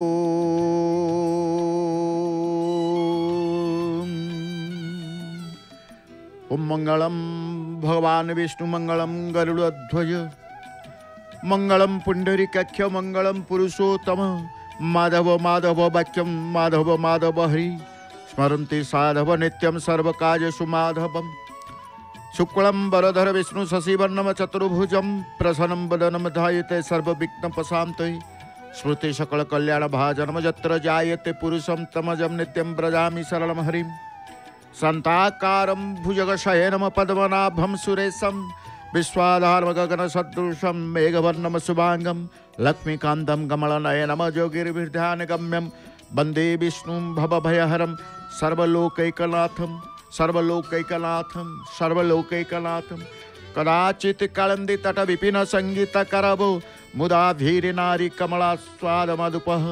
ओम मंगलम भगवान विष्णु मंगलम गरुड़ध्वज मंगलम पुंडरीकाक्ष मंगलम पुरुषोत्तम माधव माधव वाक्यम माधव माधव हरि स्मरन्ति साधव नित्यं सर्वकार्येषु माधवम् शुक्लं वरधर विष्णु शशिवर्णं चतुर्भुजं प्रसन्नं वदनं ध्यायते सर्वविघ्नोपशान्तये स्मृति सकल कल्याण भाजनम यत्र जायते पुरुषं तमजं नित्यं व्रजामि शरणं हरिं शान्ताकारं भुजगशयनं पद्मनाभं सुरेशं विश्वाधारं गगनसदृशं मेघवर्णं शुभांगं लक्ष्मीकान्तं कमलनयनं योगिर्विध्यानगम्यं वन्दे विष्णुं भवभयहरं सर्वलोकैकनाथं सर्वलोकैकनाथं सर्वलोकैकनाथं कदाचित् कालन्दी तट विपिन संगीत करवो मुदा धीरे नारी कमला स्वाद मधुपः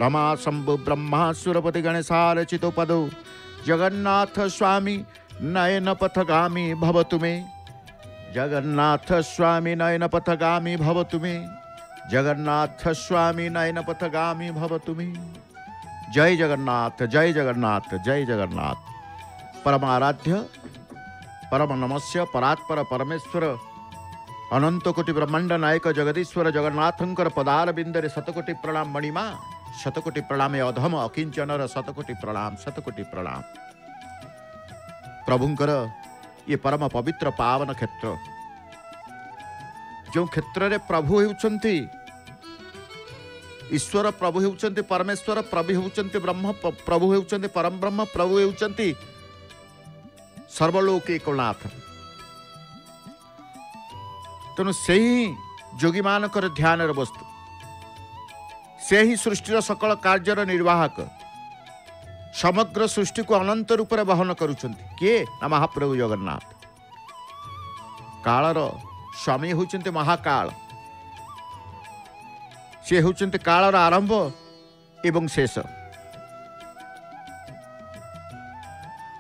रमा शंभु ब्रह्मा सुरपति गणेशार चितो पदो जगन्नाथ स्वामी नयन पथगामी भवतु मे जगन्नाथ स्वामी नयन पथगामी भवतु मे जगन्नाथ स्वामी नयन पथगामी भवतु मे। जय जगन्नाथ जय जगन्नाथ जय जगन्नाथ। परम आराध्य परम नमस्य परात्पर परमेश्वर अनंत कोटि ब्रह्मांड नायक जगदीश्वर जगन्नाथंकर पदार बिंदरे शतकोटि प्रणाम मणिमा शतकोटि प्रणाम अधम अकिंचनर शतकोटि प्रणाम। प्रभुंकर ये परम पवित्र पावन क्षेत्र जो क्षेत्र रे प्रभु होउचंती ईश्वर प्रभु होउचंती परमेश्वर प्रभु होउचंती ब्रह्म प्रभु होउचंती परम ब्रह्म प्रभु होउचंती सर्वलोकैकनाथ। तेणु से ही जोगी मानकर ध्यान वस्तु से ही सृष्टिर सकल कार्यर निर्वाहक समग्र सृष्टि को अनंत रूप में वहन करुछंती किए ना महाप्रभु जगन्नाथ। कालर स्वामी होउचंती महाकाल से होउचंती कालर आरंभ एवं शेष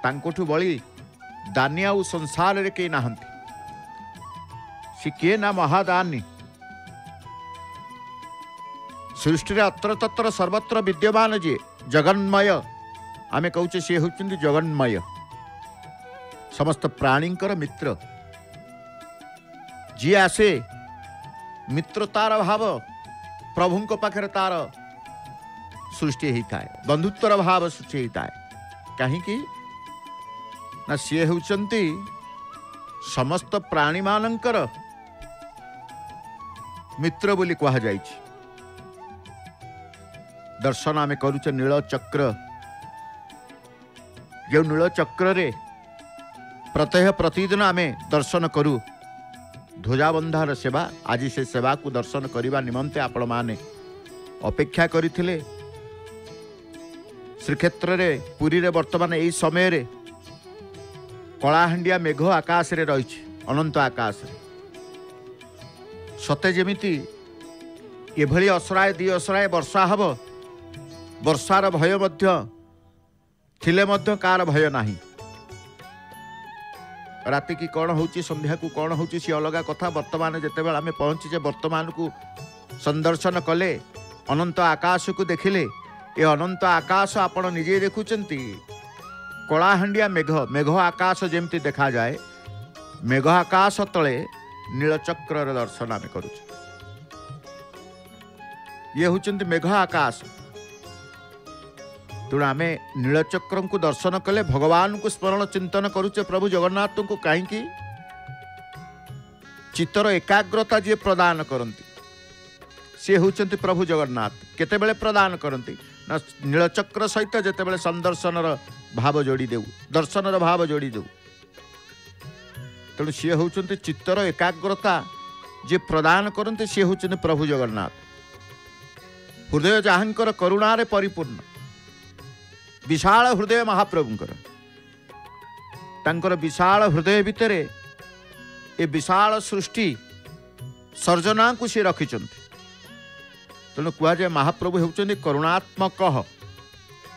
तांकोठु बळी दानिया संसार रे के नाहंती सी किए ना महादानी सृष्टि अत्र तत्र सर्वत्र विद्यमान जी जगन्मय आमे कहूचे सी होउचंती जगन्मय समस्त प्राणींकर मित्र जी आसे मित्रतार भाव प्रभुंक पाखरे तार सृष्टि होता है बंधुत्वर भाव सृष्टि होता है कहीं ना सी होउचंती समस्त प्राणी मानंकर मित्र बोली कहा जाइछि। दर्शन आमे करूचे नीलचक्र जो नीलचक्र रे प्रत्यह प्रतिदिन आमे दर्शन करू ध्वजाबंधार सेवा आज से सेवा को दर्शन करने निमंते आपण माने अपेक्षा करथिले। श्रीक्षेत्र रे पुरी रे वर्तमान एई समय रे कलाहांडिया मेघ आकाश रे रही अनंत आकाश रे सते जेमिति एभली असराय दी असराय वर्षा हब वर्षार भय मध्य थिले मध्य कार भय नाही। राति की कौन होची संध्या को कौन होची सी अलगा कथा वर्तमान जेतेबेल आमे पहुंचीचे वर्तमान को संदर्शन कले अनंत आकाश को देखिले ए अनंत आकाश आपण निजे देखुचंती कलाहांडिया मेघ मेघ आकाश जेमती देखा जाए मेघ आकाश तले नीलचक्र दर्शन आमे करूचे ये होचंती मेघ आकाश। तेणु आमे नीलचक्र को दर्शन कले भगवान को स्मरण चिंतन करुचे प्रभु जगन्नाथ को कहीं चित्तर एकाग्रता जी प्रदान करती सी होचंती प्रभु जगन्नाथ केतेबेले प्रदान करती ना नीलचक्र सहित जेतेबेले संदर्शन भाव जोड़ी देऊ दर्शन भाव जोड़ी देऊ तेणु सी होचंती चित्तर एकाग्रता जे प्रदान करते सी होचंती प्रभु जगन्नाथ। हृदय जहांकर करुणारे परिपूर्ण विशाल हृदय महाप्रभुंकर तांकर विशाल हृदय भितरे ए विशाल सृष्टि सर्जना को सी रखिचंती। तेणु कह जाए महाप्रभु होचंती करुणात्मक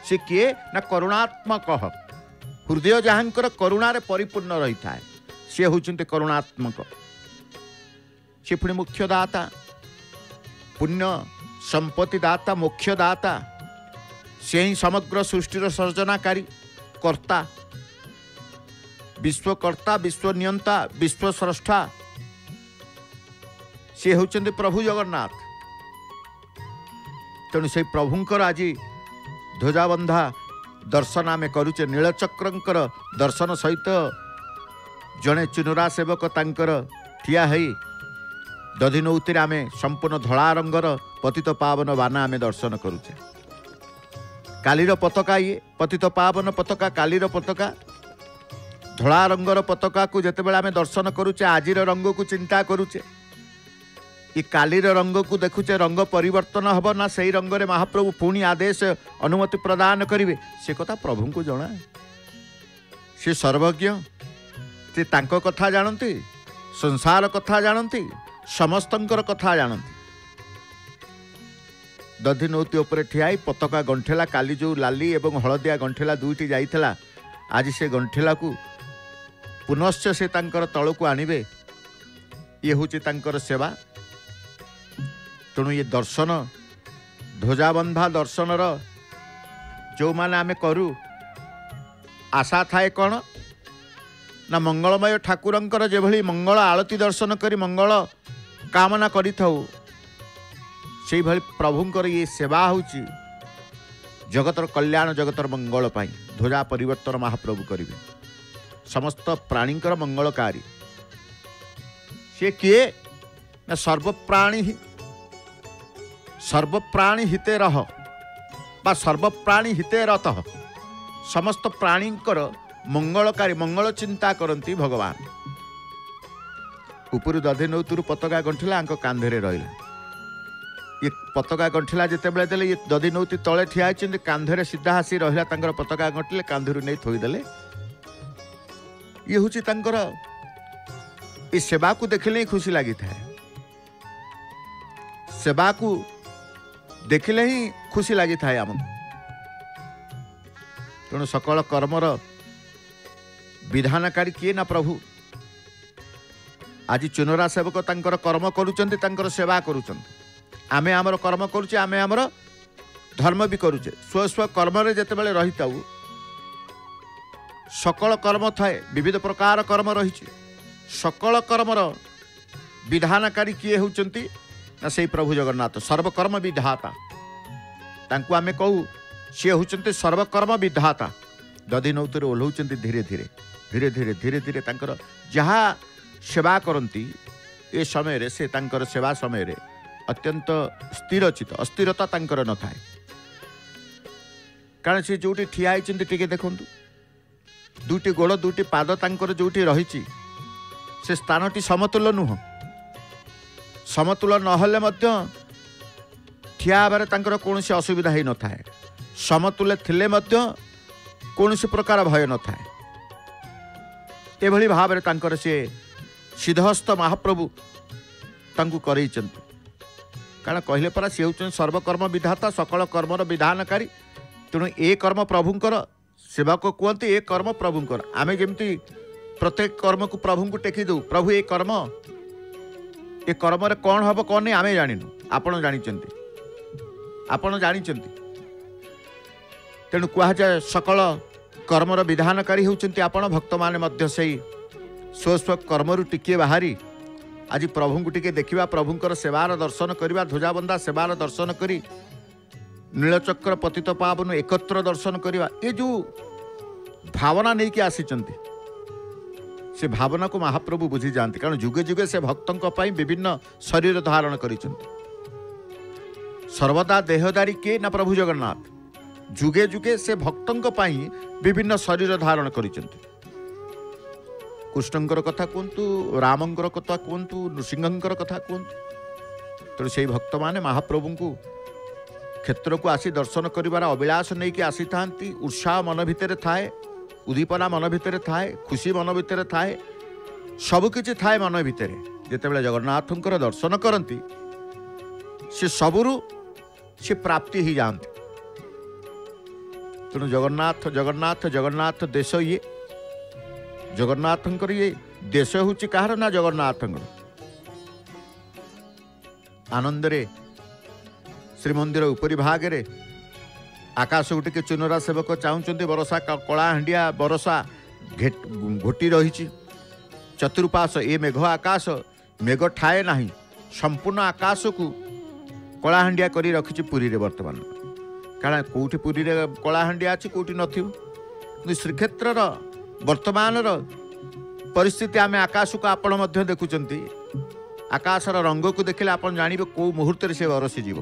से किए ना करुणात्मक हृदय जहांकर करुणारे परिपूर्ण रही था सी होचंती करुणात्मक। से पुणी मुख्य दाता पुण्य संपत्ति दाता मोक्ष दाता से ही समग्र सृष्टिर सर्जनाकारी कर्ता विश्वकर्ता विश्व नियंता विश्व स्रष्टा से होचंदी प्रभु जगन्नाथ। तेणु से प्रभुंकर आज ध्वजाबंधा दर्शन आम करुचे नीलचक्रंकर दर्शन सहित जड़े चुनुरा सेवक तांकर ठिया है दधिनौती आम संपूर्ण धला रंगर पतित पावन बाना आम दर्शन करुचे। कालीर पताका ये पतित पावन पताका कालीर पताका धला रंगर पताका को जितेबाला आम दर्शन करुचे आजिर रंग को चिंता करुचे ये कालीर रंग को देखुचे रंग परिवर्तन हब ना से रंग रे महाप्रभु पुणी आदेश अनुमति प्रदान करेंगे से कथा प्रभु को जना से सर्वज्ञ से तांको कथा जानती संसार कथा जानती समस्तंकर कथा जानती। दधिनौती उपरे ठियाई पताका गंठेला काली जो लाली एवं हलदिया गंठेला दुईटी जाइथिला आज से गंठेला को पुनश्च से तांकर तल को आनिबे ये हूँ तांकर सेवा। तेणु ये दर्शन ध्वजाबंधा दर्शन जो माने आमे करू आशा थाए कौन ना मंगलमय ठाकुरंकर जेभली मंगल आलती दर्शन करी मंगल कामना करी थाउ से भली प्रभुंकर ये सेवा होची जगतर कल्याण जगतर मंगल पाई ध्वजा परिवर्तन महाप्रभु करिवे समस्त प्राणींकर मंगलकारी से किए ना सर्वप्राणी हिते रह बा सर्वप्राणी हिते रतः समस्त प्राणींकर मंगलकारी मंगल चिंता करती भगवान। उपरु दधिनौती पताका गंठिला आंक कांधरे रहिला ये पताका गंठिला जिते बेले देले ये दधिनौती तले ठिया होइछन्ति कांधरे सीधा आसी रहिला तांकर पताका गंठिले कांधरु नै थोइदेले ये होची तांकर ये सेवा को देखिले ही खुशी लगी था सेवा को देखिले ही खुशी लगी था आमको। तेणु सकल कर्मर विधानकारी किए ना प्रभु आज चुनरा सेवक तांकर कर्म करुचंती तांकर सेवा करुचंती आमे आमर कर्म करुचे आमे आमर धर्म भी करुचे स्व स्व कर्म रे जते बेले रहिताउ सकल कर्म थाए विविध प्रकार कर्म रही सकल कर्मर विधानकारी किए होचंती ना से प्रभु जगन्नाथ सर्वकर्म विधाता तांकु आमे कहू सी होचंती सर्वकर्म विधाता दधिनौती ओह्लौचंती धीरे धीरे धीरे धीरे धीरे धीरे तांकर जहाँ सेवा करती ए समय रे से तांकर सेवा समय रे अत्यंत स्थिरचित अस्थिरता तांकर न थाए कारण से जोटी ठिया होइचंती टिके देखंतु दुटी गोड़ दुटी पाद तांकर जोटी रहिची से स्थानटी समतुल नुह समतुल नहले मध्य ठिया बारे तांकर कोनोसी असुविधा ही न थाए समतुले थिले मध्य कोनोसी प्रकार भय न थाए एभली भाव रे तांकर से सिद्धहस्त महाप्रभु तांकु करैचंती कारण कहले परा से होचन सर्वकर्म विधाता सकल कर्मर विधानकारी तेणु ए कर्म प्रभुंकर सेवा को कहते ए कर्म प्रभुंकर आमे जेमती प्रत्येक कर्म को प्रभु को टेकी दो प्रभु ए कर्म रे कौन हम कौन नहीं आमे जानिनु आपण जानिचंती तेणु कह जाए सकल कर्मर विधानकारी होचंती आपण भक्त माने मध्य सही स्वस्व कर्मरु टिके बाहरी आज प्रभु को टिके देखिबा प्रभुंकर सेवार दर्शन करिबा ध्वजाबंधा सेवार दर्शन करी नीलचक्र पतित पावन एकत्र दर्शन करिबा ये जो भावना नहीं कि आसीचंती से भावना को महाप्रभु बुझी जाती कारण जुगे जुगे से भक्तों पर विभिन्न शरीर धारण करिचंती सर्वदा देहदारी के ना प्रभु जगन्नाथ जुगे जुगे से भक्तों पर विभिन्न शरीर धारण करिचंती कृष्णंकर कथा कहतु रामंकर कथा कहतु नृसिंहंकर कथा कहतु तेणु से भक्त माने महाप्रभु को क्षेत्र को आसी दर्शन करिवार अभिलाष नहीं कि आसी थांती उत्साह मन भितर थाए उदीपना मन भितर थाए खुशी मन भितर थाए सबकिछि थाए मन भितर जेतेबेले जगन्नाथंकर दर्शन करती से सबुरु से प्राप्ति ही जानती तेणु जगन्नाथ जगन्नाथ जगन्नाथ देश ये जगन्नाथंकर ये देश होची कहार ना जगन्नाथंकर आनंद रे श्रीमंदिर उपरी भागे आकाश टे चुनरा सेवक चाहते बरसा कलाहांडिया बरसा घोटी रही चतुर्पाश ए मेघ आकाश मेघ ठाए ना संपूर्ण आकाश को कलाहांडिया कर रखी पुरी रे वर्तमान कारण कौटी पुरी रे कलाहांडिया अच्छी कौटी न श्रीक्षेत्र वर्तमान परिस्थिति आम आकाश को आपण देखुं आकाशर रंग को देखिले आप जानवे कौ मुहूर्त से बरसीज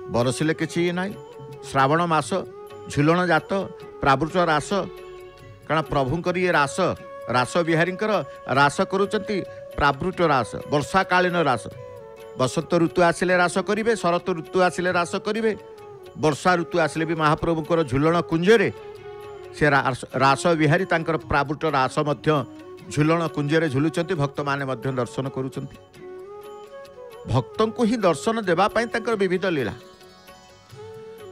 बरसिले कि ना श्रावण मास झुलन जात प्रावृत रास कारण प्रभुंकर ये रास रास बिहारींकर रास करुचंती प्रावृत रास वर्षा कालीन रास बसंत ऋतु आसिले रास करेंगे शरत ऋतु आसिले रास करेंगे वर्षा ऋतु आसिले भी महाप्रभुंकर झुलन कुंजरे से रास बिहारी तांकर प्रावृत रास मध्य झुलन कुंजरे झुलुचंती भक्त माने मध्य दर्शन करुचंती भक्तों को ही दर्शन देवा पाई तांकर विविध लीला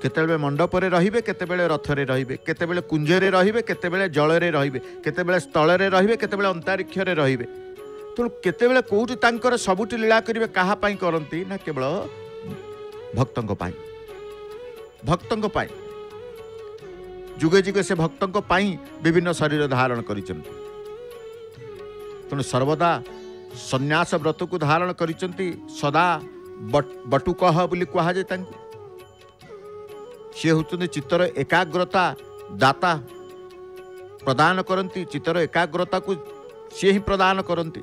केतेबेले मंडपरे रहिबे केतेबेले रथरे रहिबे केतेबेले कुंजरे रहिबे केतेबेले जलरे रहिबे केतेबेले स्थलरे रहिबे केतेबेले अंतरिक्षरे रहिबे तो केतेबेले कोउटी तांकर सबुटी लीला करिवे कहा पाई करंती ना केवल भक्तंक पाई जुगे जुगे से भक्तंक पाई विभिन्न शरीर धारण करिसंती तेणु सर्वदा संन्यास व्रत को धारण करिसंती सदा बटुकह बोली कहा जाय तांको सी होचंती चित्तर एकाग्रता दाता प्रदान करती चित्तर एकाग्रता को सी ही प्रदान करती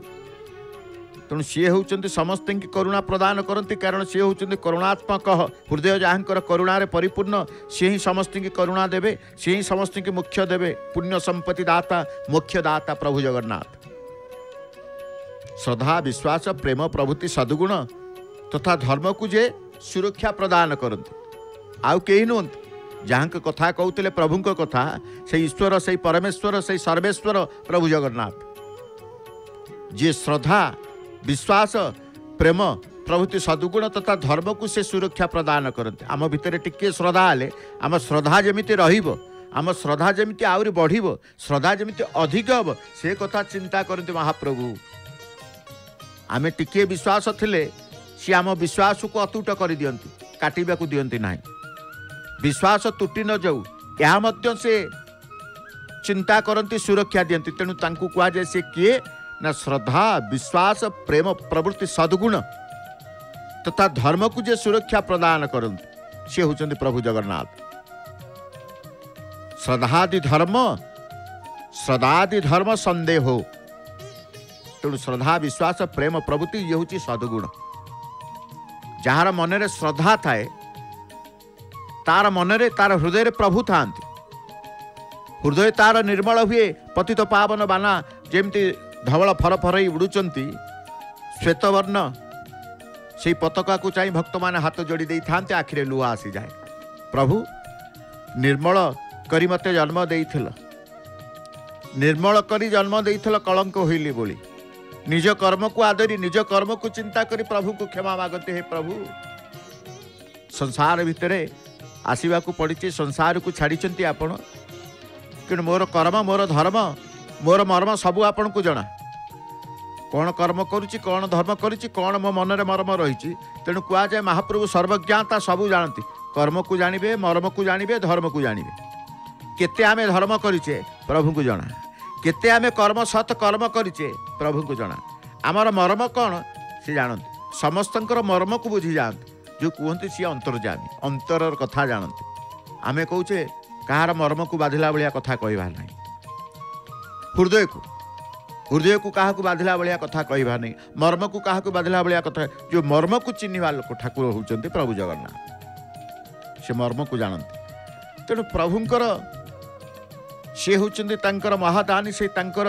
तेणु सी होचंती समस्त की करुणा प्रदान करती कारण सी होचंती करुणात्मक हृदय जहाँकर करुणार परिपूर्ण सी ही समस्त की करुणा देवे सी ही समस्त की मुख्य देवे पुण्य संपत्ति दाता मुख्य दाता प्रभु जगन्नाथ श्रद्धा विश्वास प्रेम प्रभृति सद्गुण तथा धर्म को जे सुरक्षा प्रदान करती आउ कहीं नुहत जहाँ कथा कहते प्रभुंक कथा से ईश्वर से परमेश्वर से सर्वेश्वर प्रभु जगन्नाथ जे श्रद्धा विश्वास प्रेम प्रभृति सद्गुण तथा धर्म को से सुरक्षा प्रदान करते आम भितर टिके श्रद्धा हेले आम श्रद्धा जमिति रहिबो आम श्रद्धा जमिति आउरी बढ़िबो श्रद्धा जमिति अधिक हम से कथा चिंता करते महाप्रभु आमे टिके विश्वास थिले सी आम विश्वास को अतुट कर दियंती काटिबा को दियंती नाही विश्वास तुटी न जाऊ यह मध्य से चिंता करती सुरक्षा दियंती तेणु तांकु कहा जाए से किए ना श्रद्धा विश्वास प्रेम प्रवृत्ति सद्गुण तथा धर्म को जे सुरक्षा प्रदान करती सी होचंती प्रभु जगन्नाथ श्रद्धादि धर्म संदेह हो तेणु श्रद्धा विश्वास प्रेम प्रवृत्ति ये हूँ सद्गुण जार मनरे श्रद्धा थाए तार मनरे तार हृदय प्रभु था हृदय तार निर्मल हुए पतित पावन बाना जेमती धवल फर फर उड़ुचंती श्वेतवर्ण से पताका को चाह भक्त माने हाथ जोड़ी दे था आखिरे लुह आसी जाए प्रभु निर्मल करी मते जन्म देइथिल निर्मल करी जन्म देइथिल कलंक होइली बोली निज कर्म को आदरी निज कर्म को चिंता करी प्रभु को क्षमा मागते हे प्रभु संसार भितरे आसवा को पड़ी संसार को छाड़ी आपण कि मोर कर्म मोर धर्म मोर मर्म सबू आपण को जना कौन कर्म करुच्ची कौन धर्म करुच्ची कौन मो मनरे मर्म रही तेणु कह जाए महाप्रभु सर्वज्ञाता सबू जानती कर्म को जानिबे मर्म को जानिबे धर्म को जानिबे केते आमे धर्म करिचे प्रभु को जना केते आमे कर्म सत कर्म करिचे प्रभु को जना आमर मर्म कौन से जानती समस्तंकर मर्म को बुझी जानती जो कहते सी अंतर्जामी अंतर कथा जानते आमे कौचे कहार मर्म को बाधिला भाया कथा कहवा ना हृदय को क्या बाधिला भाया कथा कहवा नहीं मर्म को क्या बाधिला भाया कथा जो मर्म को चिन्हवा लोक ठाकुर होचंती प्रभु जगन्नाथ से मर्म को जानते तेणु प्रभुंकर सी होचंती तांकर महादानी से तांकर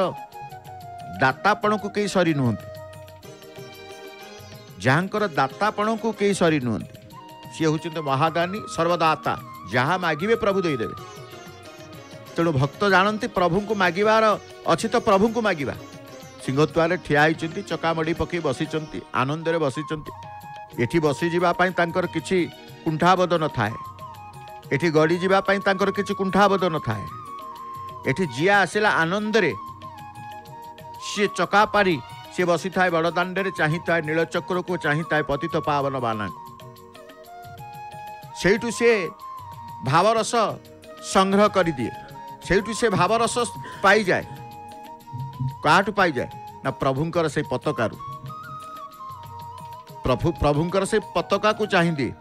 दातापण को कई सरी नुहंती जहाँकर दातापण को कई सरी नुहंती सी होचंती महादानी सर्वदाता जहाँ मागिबे प्रभु देदेवे तेणु भक्त जानती प्रभु को मागिबार अच्छी तो प्रभु को मागिबा सिंहद्वार ठिया होती चकामड़ी पकई बसी आनंद बसी एठी बसी जीवापाई तांकर किछि कुंठाबोध न थाए एठी गड़ी जीवापाई तांकर किछि कुंठाबोध न थाए एठी जिया आसिला आनंद रे सी चका पारी सी बसी थाए बड़दाण्डे चाही थाए नीलचक्र को चाही थाए पतित पावन बाना ସେଇଠୁ ସେ ଭାବରସ ସଂଗ୍ରହ କରିଦିଏ, ସେଇଠୁ ସେ ଭାବରସ ପାଇଯାଏ। କାହାଠୁ ପାଇଯାଏ ନା ପ୍ରଭୁଙ୍କର ସେଇ ପତାକାରୁ। ପ୍ରଭୁଙ୍କର ସେଇ ପତାକାକୁ ଚାହିଁଦିଏ।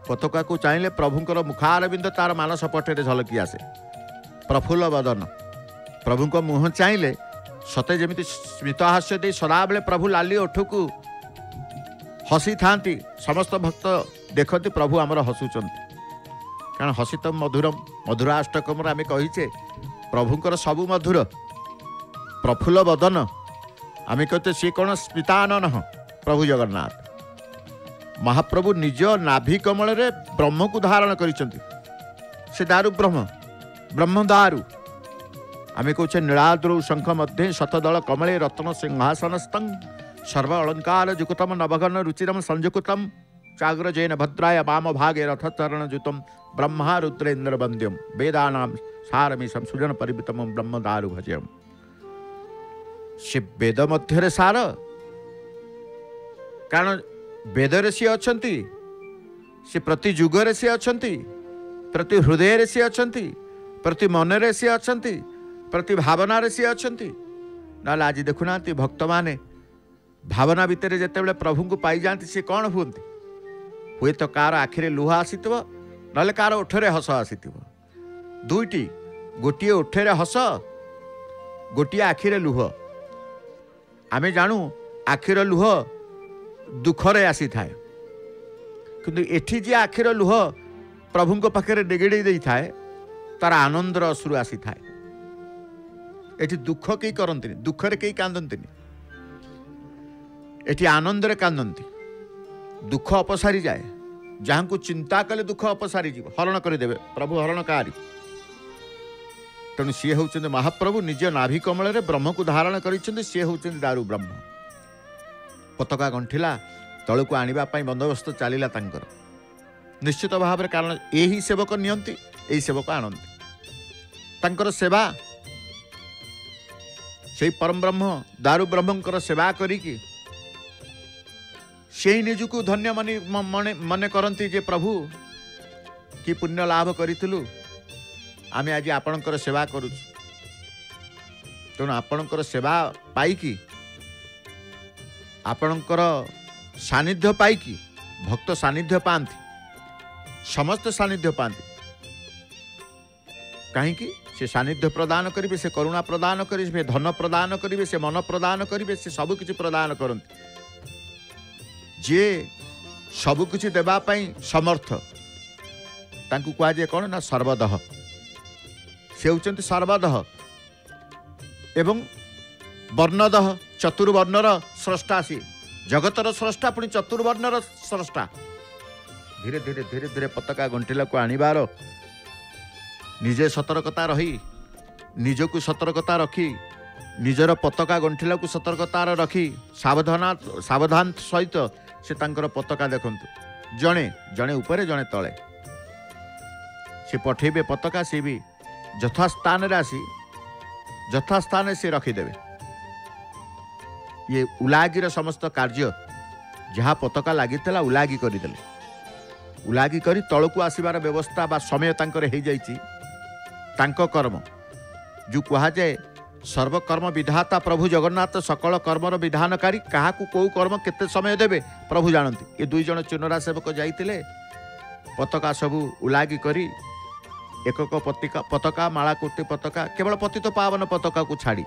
ପତାକାକୁ ଚାହିଁଲେ ପ୍ରଭୁଙ୍କର ମୁଖାରବିନ୍ଦ ତାର ମାନସ ପଟରେ ଝଲକି ଆସେ। ପ୍ରଫୁଲ୍ଲ ବଦନ, ପ୍ରଭୁଙ୍କ ମୁହଁ ଚାହିଁଲେ ସତେ ଯେମିତି ସ୍ମିତହାସ୍ୟ ଦେଇ ସଦାବେଳେ ପ୍ରଭୁ ଲାଲି ଓଠକୁ ହସିଥାନ୍ତି। ସମସ୍ତ ଭକ୍ତ ଦେଖନ୍ତି ପ୍ରଭୁ ଆମର ହସୁଛନ୍ତି, କାରଣ ହସିତ ମଧୁରମ, ମଧୁରାଷ୍ଟକମରେ ଆମେ କହିଛେ ପ୍ରଭୁଙ୍କର ସବୁ ମଧୁର। ପ୍ରଫୁଲ୍ଲ ବଦନ, ଆମେ କହୁଛେ ସିଏ କ'ଣ ସ୍ମିତାନନ ପ୍ରଭୁ ଜଗନ୍ନାଥ। ମହାପ୍ରଭୁ ନିଜ ନାଭି କମଳରେ ବ୍ରହ୍ମକୁ ଧାରଣ କରିଛନ୍ତି। ସେ ଦାରୁ ବ୍ରହ୍ମ, ବ୍ରହ୍ମ ଦାରୁ। ଆମେ କହୁଛେ ନୀଳାଦ୍ରୌ ଶଙ୍ଖ ମଧ୍ୟେ ଶତଦଳ କମଳେ ରତ୍ନ ସିଂହାସନସ୍ତଂ ସର୍ବ ଅଳଙ୍କାର ଯୁକ୍ତମ ନବଘନ ରୁଚିରମ ସଂଯୁକ୍ତମ ଚାଗ୍ରଜେନ ଭଦ୍ରାୟ ବାମ ଭାଗେ ରଥଚରଣ ଯୁତମ ବ୍ରହ୍ମା ରୁଦ୍ରେନ୍ଦ୍ର ବନ୍ଦ୍ୟମ ବେଦାନାಂ ସାରମିଶମ ସୁଜନ ପରିବୃତମ ବ୍ରହ୍ମ ଦାରୁ ଭଜୟମ। ସେ ବେଦ ମଧ୍ୟରେ ସାର, କାରଣ ବେଦରେ ସିଏ ଅଛନ୍ତି, ସେ ପ୍ରତି ଯୁଗରେ ସିଏ ଅଛନ୍ତି, ପ୍ରତି ହୃଦୟରେ ସିଏ ଅଛନ୍ତି, ପ୍ରତି ମନରେ ସିଏ ଅଛନ୍ତି, ପ୍ରତି ଭାବନାରେ ସିଏ ଅଛନ୍ତି। ନହେଲେ ଆଜି ଦେଖୁନାହାନ୍ତି ଭକ୍ତମାନେ ଭାବନା ଭିତରେ ଯେତେବେଳେ ପ୍ରଭୁଙ୍କୁ ପାଇଯାଆନ୍ତି ସିଏ କ'ଣ ହୁଅନ୍ତି? ହୁଏତ କାହାର ଆଖିରେ ଲୁହ ଆସିଥିବ, ନହେଲେ କାହାର ଓଠରେ ହସ ଆସିଥିବ। ଦୁଇଟି, ଗୋଟିଏ ଓଠରେ ହସ, ଗୋଟିଏ ଆଖିରେ ଲୁହ। ଆମେ ଜାଣୁ ଆଖିର ଲୁହ ଦୁଃଖରେ ଆସିଥାଏ, କିନ୍ତୁ ଏଠି ଯିଏ ଆଖିର ଲୁହ ପ୍ରଭୁଙ୍କ ପାଖରେ ନିଗିଡ଼େଇ ଦେଇଥାଏ ତାର ଆନନ୍ଦର ଅଶ୍ରୁ ଆସିଥାଏ। ଏଠି ଦୁଃଖ କେହି କରନ୍ତିନି, ଦୁଃଖରେ କେହି କାନ୍ଦନ୍ତିନି, ଏଠି ଆନନ୍ଦରେ କାନ୍ଦନ୍ତି। ଦୁଃଖ ଅପସାରି ଯାଏ, ଯାହାଙ୍କୁ ଚିନ୍ତା କଲେ ଦୁଃଖ ଅପସାରି ଯିବ, ହରଣ କରିଦେବେ ପ୍ରଭୁ ହରଣକାରୀ। ତେଣୁ ସିଏ ହେଉଛନ୍ତି ମହାପ୍ରଭୁ, ନିଜ ନାଭି କମଳରେ ବ୍ରହ୍ମକୁ ଧାରଣ କରିଛନ୍ତି। ସିଏ ହେଉଛନ୍ତି ଦାରୁ ବ୍ରହ୍ମ। ପତାକା ଗଣ୍ଠିଲା ତଳକୁ ଆଣିବା ପାଇଁ ବନ୍ଦୋବସ୍ତ ଚାଲିଲା ତାଙ୍କର ନିଶ୍ଚିତ ଭାବରେ, କାରଣ ଏହି ସେବକ ନିଅନ୍ତି, ଏହି ସେବକ ଆଣନ୍ତି। ତାଙ୍କର ସେବା, ସେଇ ପରମ ବ୍ରହ୍ମ ଦାରୁ ବ୍ରହ୍ମଙ୍କର ସେବା କରିକି ସେଇ ନିଜକୁ ଧନ୍ୟ ମନେ କରନ୍ତି ଯେ ପ୍ରଭୁ କି ପୁଣ୍ୟ ଲାଭ କରିଥିଲୁ, ଆମେ ଆଜି ଆପଣଙ୍କର ସେବା କରୁଛୁ। ତେଣୁ ଆପଣଙ୍କର ସେବା ପାଇକି, ଆପଣଙ୍କର ସାନ୍ନିଧ୍ୟ ପାଇକି ଭକ୍ତ ସାନ୍ନିଧ୍ୟ ପାଆନ୍ତି, ସମସ୍ତେ ସାନ୍ନିଧ୍ୟ ପାଆନ୍ତି। କାହିଁକି? ସେ ସାନ୍ନିଧ୍ୟ ପ୍ରଦାନ କରିବେ, ସେ କରୁଣା ପ୍ରଦାନ କରିବେ, ସେ ଧନ ପ୍ରଦାନ କରିବେ, ସେ ମନ ପ୍ରଦାନ କରିବେ, ସେ ସବୁକିଛି ପ୍ରଦାନ କରନ୍ତି। ଯିଏ ସବୁକିଛି ଦେବା ପାଇଁ ସମର୍ଥ ତାଙ୍କୁ କୁହାଯାଏ କ'ଣ ନା ସର୍ବଦହ। ସେ ହେଉଛନ୍ତି ସର୍ବଦହ ଏବଂ ବର୍ଣ୍ଣଦହ, ଚତୁର୍ବର୍ଣ୍ଣର ସ୍ରଷ୍ଟା। ସିଏ ଜଗତର ସ୍ରଷ୍ଟା, ପୁଣି ଚତୁର୍ବର୍ଣ୍ଣର ସ୍ରଷ୍ଟା। ଧୀରେ ଧୀରେ ଧୀରେ ଧୀରେ ପତାକା ଗଣ୍ଠିଲାକୁ ଆଣିବାର ନିଜେ ସତର୍କତା ରହି, ନିଜକୁ ସତର୍କତା ରଖି, ନିଜର ପତାକା ଗଣ୍ଠିଲାକୁ ସତର୍କତାର ରଖି ସାବଧାନ ସହିତ ସେ ତାଙ୍କର ପତାକା ଦେଖନ୍ତୁ। ଜଣେ ଜଣେ ଉପରେ, ଜଣେ ତଳେ ସେ ପଠେଇବେ ପତାକା। ସେ ବି ଯଥାସ୍ଥାନରେ ଆସି ଯଥାସ୍ଥାନରେ ସେ ରଖିଦେବେ। ଇଏ ଉଲାଗିର ସମସ୍ତ କାର୍ଯ୍ୟ ଯାହା ପତାକା ଲାଗିଥିଲା ଉଲାଗି କରିଦେଲେ। ଉଲାଗି କରି ତଳକୁ ଆସିବାର ବ୍ୟବସ୍ଥା ବା ସମୟ ତାଙ୍କର ହେଇଯାଇଛି। ତାଙ୍କ କର୍ମ ଯେଉଁ କୁହାଯାଏ ସର୍ବକର୍ମ ବିଧାତା ପ୍ରଭୁ ଜଗନ୍ନାଥ, ସକଳ କର୍ମର ବିଧାନକାରୀ। କାହାକୁ କେଉଁ କର୍ମ କେତେ ସମୟ ଦେବେ ପ୍ରଭୁ ଜାଣନ୍ତି। ଏ ଦୁଇ ଜଣ ଚୁନରା ସେବକ ଯାଇଥିଲେ, ପତାକା ସବୁ ଉଲାଗି କରି ଏକକ ପତାକା, ମାଳା କୋଟି ପତାକା, କେବଳ ପତିତ ପାବନ ପତାକାକୁ ଛାଡ଼ି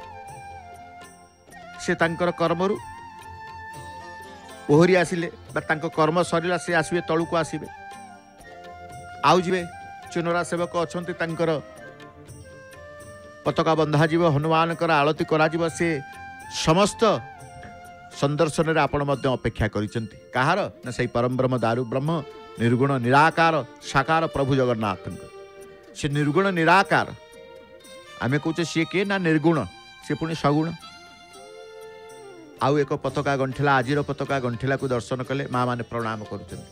ସେ ତାଙ୍କର କର୍ମରୁ ଓହରି ଆସିଲେ, ବା ତାଙ୍କ କର୍ମ ସରିଲା, ସେ ଆସିବେ ତଳକୁ ଆସିବେ, ଆଉ ଯିବେ। ଚୁନରା ସେବକ ଅଛନ୍ତି, ତାଙ୍କର ପତାକା ବନ୍ଧାଯିବ, ହନୁମାନଙ୍କର ଆଳତି କରାଯିବ। ସେ ସମସ୍ତ ସନ୍ଦର୍ଶନରେ ଆପଣ ମଧ୍ୟ ଅପେକ୍ଷା କରିଛନ୍ତି। କାହାର? ନା ସେଇ ପରମ ବ୍ରହ୍ମ ଦାରୁ ବ୍ରହ୍ମ, ନିର୍ଗୁଣ ନିରାକାର ସାକାର ପ୍ରଭୁ ଜଗନ୍ନାଥଙ୍କ। ସେ ନିର୍ଗୁଣ ନିରାକାର। ଆମେ କହୁଛେ ସିଏ କିଏ? ନା ନିର୍ଗୁଣ, ସେ ପୁଣି ସଗୁଣ। ଆଉ ଏକ ପତାକା ଗଣ୍ଠିଲା, ଆଜିର ପତାକା ଗଣ୍ଠିଲାକୁ ଦର୍ଶନ କଲେ ମା ମାନେ ପ୍ରଣାମ କରୁଛନ୍ତି।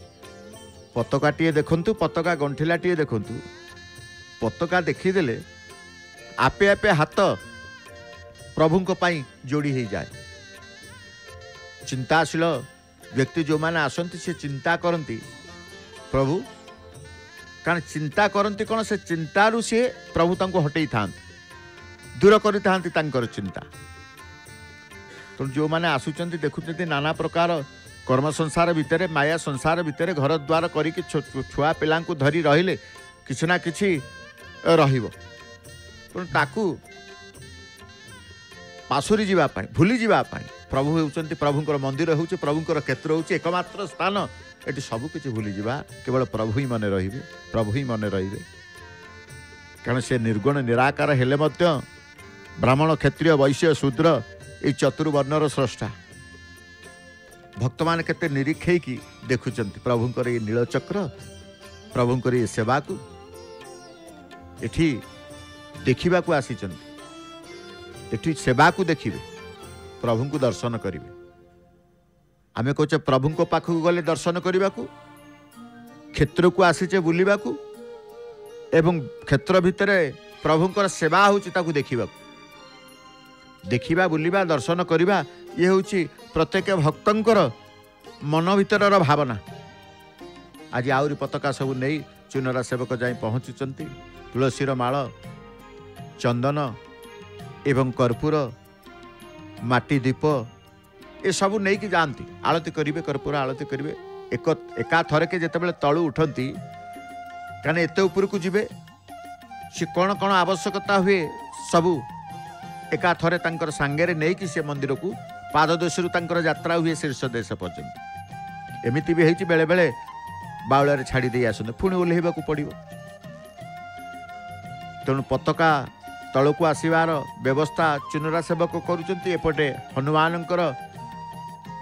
ପତାକାଟିଏ ଦେଖନ୍ତୁ, ପତାକା ଗଣ୍ଠିଲାଟିଏ ଦେଖନ୍ତୁ। ପତାକା ଦେଖିଦେଲେ ଆପେ ଆପେ ହାତ ପ୍ରଭୁଙ୍କ ପାଇଁ ଯୋଡ଼ି ହେଇଯାଏ। ଚିନ୍ତାଶୀଳ ବ୍ୟକ୍ତି ଯେଉଁମାନେ ଆସନ୍ତି, ସେ ଚିନ୍ତା କରନ୍ତି प्रभु कारण चिंता करती कौन से चिंतारू सी प्रभु तांको हटई था दूर करी चिंता तो जो मैंने आसुचंती देखुंत नाना प्रकार कर्म संसार भितर माया संसार भितर घर द्वार करिक छुआ पिला धरी रहिले किसी ना किसी रहिबो ताकू पासुरी जीवापाई भूली जीवापाई प्रभु होउचंती प्रभुंकर मंदिर होउची प्रभुंकर क्षेत्र होउची एकमात्र स्थान एटी सब किछि भूली जीवा केवल प्रभु ही मने रहिबे प्रभु ही मने रहिबे कारण से निर्गुण निराकार हेले मध्य ब्राह्मण क्षत्रिय वैश्य शूद्र ये चतुर्वर्णर स्रष्टा भक्त मान केते निरीक्षे की देखुचंती प्रभुंकर ये नीलचक्र प्रभुंकर ये सेवा को एठी देखिबा को आसीचंती एठी सेवा को देखिबे प्रभु को दर्शन करिवे आमे कहचे प्रभु को पाखु गले दर्शन करने को क्षेत्र को आसीचे बुलिबा को एवं क्षेत्र भितर प्रभुंकर सेवा होची ताकू देखिबा देखिबा बुलिबा दर्शन करिबा ये होची प्रत्येक भक्तंकर मन भितर भावना आज आउरी पताका सब नहीं चुनरा सेवक जाई पहुंचुचंती तुलसीर माळ चंदन एवं कर्पूर माटी दीप ये सब नहीं कि जाती आलती करेंगे कर्पूर आलती करेंगे एका थर के जिते तलु उठती कहीं एत उपर को जीवे सी कौन कौन आवश्यकता हुए सबू एका थरे तांकर सांगेरे नहीं कि से मंदिर को पाददेशरू तांकर यात्रा हुए शीर्ष देश पर्यंत एमती भी है बेले बेले बाउल छाड़ी दे आसते पुणी ओह्लैवा पड़ो तेणु पताका तल को आसबार व्यवस्था चुनरा सेवक करुँचे हनुमानकर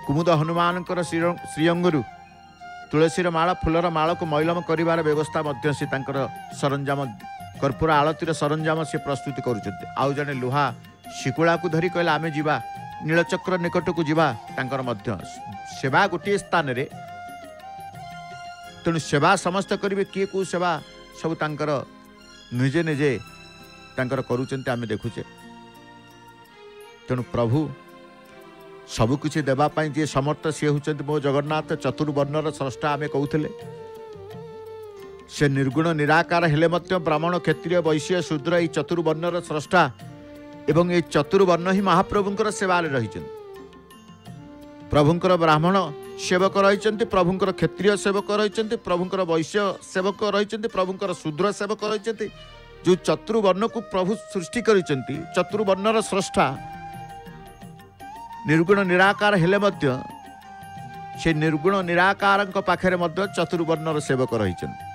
कुमुद हनुमानकर श्रीअंगरू तुलसीर माळ फुलर माळ को मैलम करिवार व्यवस्था मध्य से तांकर सरंजाम कर्पूर आलतीर सरंजाम से प्रस्तुत करुँचे आउ जने लुहा शिकुला को धरी कहले आमे जीवा नीलचक्र निकट को जीवा तांकर मध्य सेवा गोटे स्थान रे तेणु सेवा समस्त करिवे किए को सेवा सब तांकर निजे निजे तांकर करुचंते आमे देखुचे तेणु प्रभु सबु किछि देबा पई जे समर्थ से होचंती मो जगन्नाथ चतुर्वर्णर स्रष्टा आमे कहूथिले से निर्गुण निराकार हेले मध्य ब्राह्मण क्षत्रिय वैश्य शूद्र ई चतुर्वर्णर स्रष्टा एवं ये चतुर्वर्ण ही महाप्रभुंकर सेवारे रहिचंती प्रभुंकर ब्राह्मण सेवक रहिचंती प्रभुंकर क्षत्रिय सेवक रहिचंती प्रभुंकर वैश्य सेवक रहिचंती प्रभुंकर शूद्र सेवक रहिचंती जो चतुर्वर्ण को प्रभु सृष्टि करिचंती चतुर्वर्णर स्रष्टा निर्गुण निराकार हेले मध्य से निर्गुण निराकार पाखरे मध्य चतुर्वर्णर सेवक रहिचंती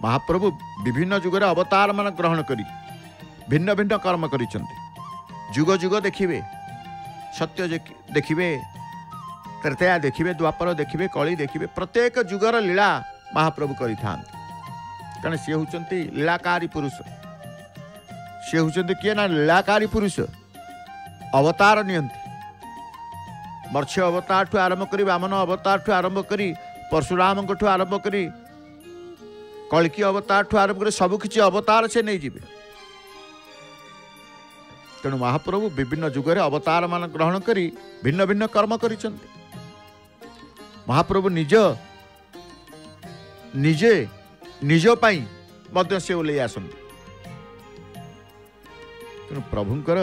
महाप्रभु विभिन्न जुगरे अवतार मान ग्रहण करी भिन्न भिन्न कर्म करिचंती जुग जुग देखिबे सत्य देखिबे त्रेतया देखिबे द्वापर देखिबे कली देखिबे प्रत्येक जुगर लीला महाप्रभु करिथांती कारण सी होचंती लीलाकारी पुरुष सी होचंती किए ना लीलाकारी पुरुष अवतार नियंती मत्स्य अवतार ठू आरंभ करी वामन अवतार ठू आरंभ करी परशुराम ठू आरंभ करी कल्की अवतार ठू आरंभ करी सब किछि अवतार से नहीं जीवे तेणु महाप्रभु विभिन्न जुगरे अवतार मान ग्रहण करी भिन्न भिन्न कर्म करिसंती महाप्रभु निज निजे निज पाई मध्य से ओल्लै आसंती तेणु प्रभुंकर